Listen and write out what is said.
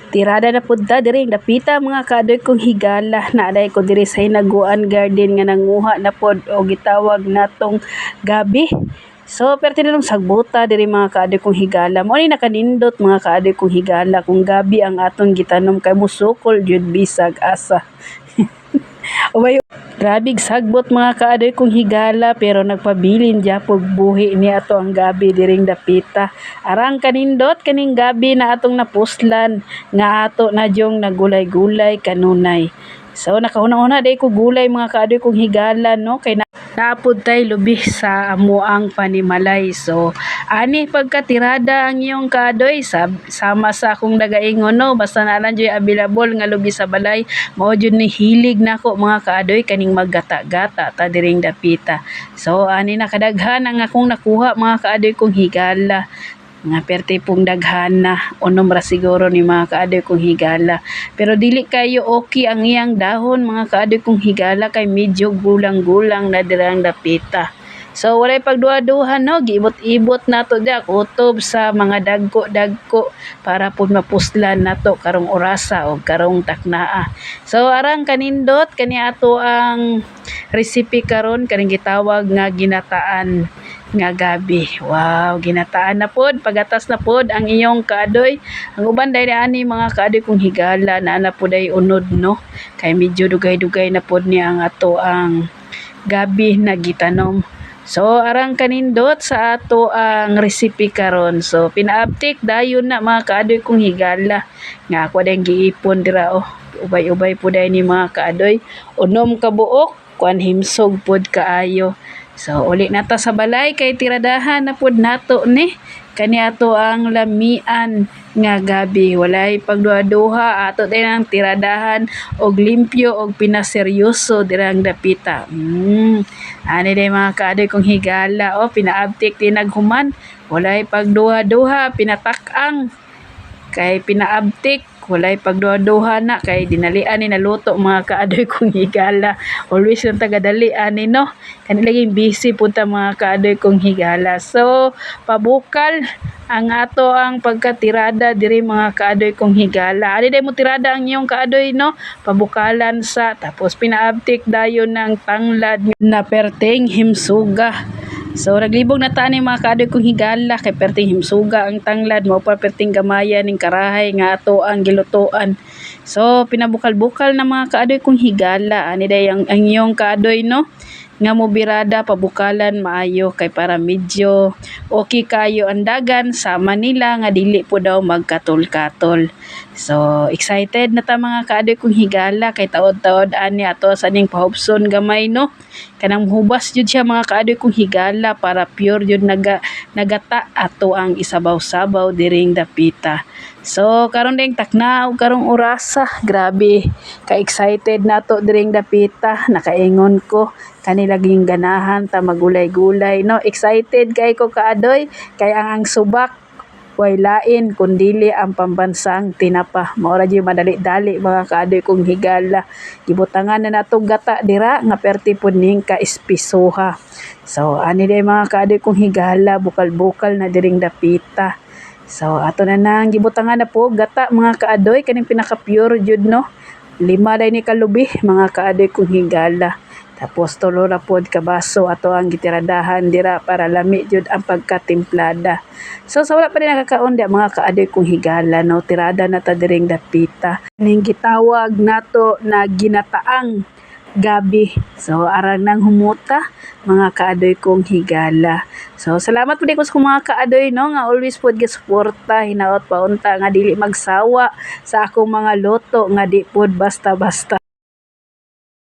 Tirada na punta diri dapita mga kaadoy kong higala na aday ko diri sa hinaguan garden nga nanguha na pod o gitawag natong gabi. So perti na sagbuta diri mga kaadoy kong higala. Mo ni nakanindot mga kaadoy kong higala kung gabi ang aton gitanom kay musukol jud bisag asa. Ubay, grabig sagbot mga kaadoy kong higala pero nagpabilin gyapon buhi ni ato ang gabi diring dapita. Arang kanindot kaning gabi na atong napuslan nga ato na jong nagulay-gulay kanunay. So nakahuna-una day ko gulay mga kaadoy kong higala no kay naapod tay lubih sa amuang panimalay. So ani pagkatirada ang iyong kaadoy sama sa akong dagaingon no basta na lang joy available nga lubi sa balay mao jud ni hilig nako mga kaadoy kaning maggata-gata ta diring dapita. So ani nakadaghan ang akong nakuha mga kaadoy kong higala. Nga perti pong daghan na unom ra siguro ni mga kaadoy kong higala. Pero dili kayo okay ang iyang dahon mga kaadoy kong higala kay medyo gulang-gulang na dirang dapita. So walay pagduha-duha no, giibot-ibot nato diak utob sa mga dagko-dagko para pud mapuslan nato karong orasa o karong taknaa. So arang kanindot kani ato ang recipe karon kaning gitawag nga ginataan nga gabi. Wow, ginataan na pod, pagatas na pod ang iyong kaadoy. Ang uban dai ani mga kaadoy kong higala na ana pod ay unod no. Kay medyo dugay-dugay na pod ni ang ato ang gabi na gitanom. So arang kanindot sa ato ang recipe karon. So pinaaptik dayon na mga kaadoy kong higala. Nga ako dai giipon dira oh. Ubay-ubay pod ni mga kaadoy. Unom ka buok, kuan himsog pod kaayo. So uli na ta sa balay kay tiradahan na pod nato ni kani ato ang lamian nga gabi. Walay pagduha-duha ato din ang tiradahan og limpyo og pinaseryoso dirang dapita. Ani day mga kaadoy kong higala o pinaabtik tinaghuman. Walay pagduha-duha pinatak-ang kay pinaabtik walay pagduha-duha na kay dinalian ni naluto mga kaadoy kong higala. Always yung tagadalian ni no. Kanilang busy punta mga kaadoy kong higala. So pabukal ang ato ang pagkatirada diri mga kaadoy kong higala. Ari day mo tirada ang iyong kaadoy no. Pabukalan sa tapos pinaabtik dayon ng tanglad na perteng himsuga. So naglibog na ta ni mga kaadoy kong higala kay perting himsuga ang tanglad mao pa perting gamaya ning karahay nga ato ang gilutoan. So pinabukal-bukal na mga kaadoy kong higala ani day ang iyong kaadoy no nga mobirada pabukalan maayo kay para medyo okay kayo ang dagan sa Manila nga dili po daw magkatol-katol. So excited na ta mga kaadoy kong higala kay taod-taod ani ato sa ning pahubson gamay no. Kanang hubas jud siya mga kaadoy kong higala para pure jud nagata ato ang isabaw-sabaw diring dapita. So karon ding takna og karong orasa, grabe ka excited nato diring dapita, nakaingon ko kanilaging ganahan ta magulay-gulay no. Excited kay ko kaadoy kay ang subak way lain kundili ang pambansang tinapa. Mao ra jud madali-dali mga kaadoy kong higala. Gibutangan na natong gata dira nga perti pud ning ka-espesoha. So ani day mga kaadoy kong higala bukal-bukal na diring dapita. So ato na nang gibutangan na po gata mga kaadoy kaning pinaka-pure jud no. 5 day ni kalubi mga kaadoy kong higala. Tapos tulo ra pod ka baso ato ang gitiradahan dira para lami jud ang pagkatimplada. So sa wala pa rin nakakaon di mga kaadoy kong higala no, tirada na ta diring dapita. Ning gitawag nato na ginataang gabi. So arang nang humuta mga kaadoy kong higala. So salamat pud ko sa mga kaadoy no nga always pud gisuporta hinaot paunta nga dili magsawa sa akong mga luto nga di pud basta-basta.